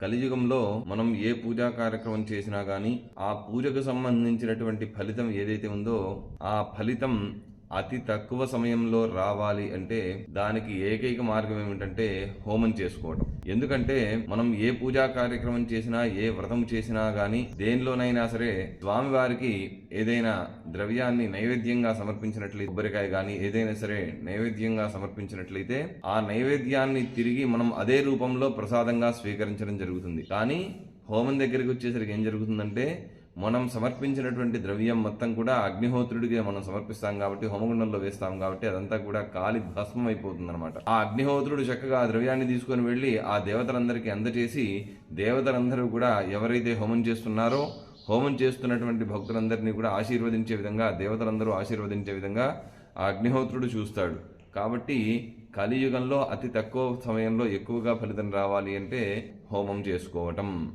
కలియుగంలో మనం ఏ పూజా కార్యక్రమం చేసినా గానీ ఆ పూజకు సంబంధించినటువంటి ఫలితం ఏదైతే ఉందో ఆ ఫలితం అతి తక్కువ సమయంలో రావాలి అంటే దానికి ఏకైక మార్గం ఏమిటంటే హోమం చేసుకోవడం. ఎందుకంటే మనం ఏ పూజా కార్యక్రమం చేసినా ఏ వ్రతం చేసినా గానీ దేనిలోనైనా సరే స్వామివారికి ఏదైనా ద్రవ్యాన్ని నైవేద్యంగా సమర్పించినట్లయితే కొబ్బరికాయ గానీ ఏదైనా సరే నైవేద్యంగా సమర్పించినట్లయితే ఆ నైవేద్యాన్ని తిరిగి మనం అదే రూపంలో ప్రసాదంగా స్వీకరించడం జరుగుతుంది. కానీ హోమం దగ్గరికి వచ్చేసరికి ఏం జరుగుతుందంటే మనం సమర్పించినటువంటి ద్రవ్యం మొత్తం కూడా అగ్నిహోత్రుడిగా మనం సమర్పిస్తాం కాబట్టి హోమగుండంలో వేస్తాం కాబట్టి అదంతా కూడా కాలి భస్మం అయిపోతుంది అనమాట. ఆ అగ్నిహోత్రుడు చక్కగా ఆ ద్రవ్యాన్ని తీసుకొని వెళ్లి ఆ దేవతలందరికీ అందచేసి దేవతలందరూ కూడా ఎవరైతే హోమం చేస్తున్నారో హోమం చేస్తున్నటువంటి భక్తులందరినీ కూడా ఆశీర్వదించే విధంగా దేవతలందరూ ఆశీర్వదించే విధంగా ఆ అగ్నిహోత్రుడు చూస్తాడు. కాబట్టి కలియుగంలో అతి తక్కువ సమయంలో ఎక్కువగా ఫలితం రావాలి అంటే హోమం చేసుకోవటం.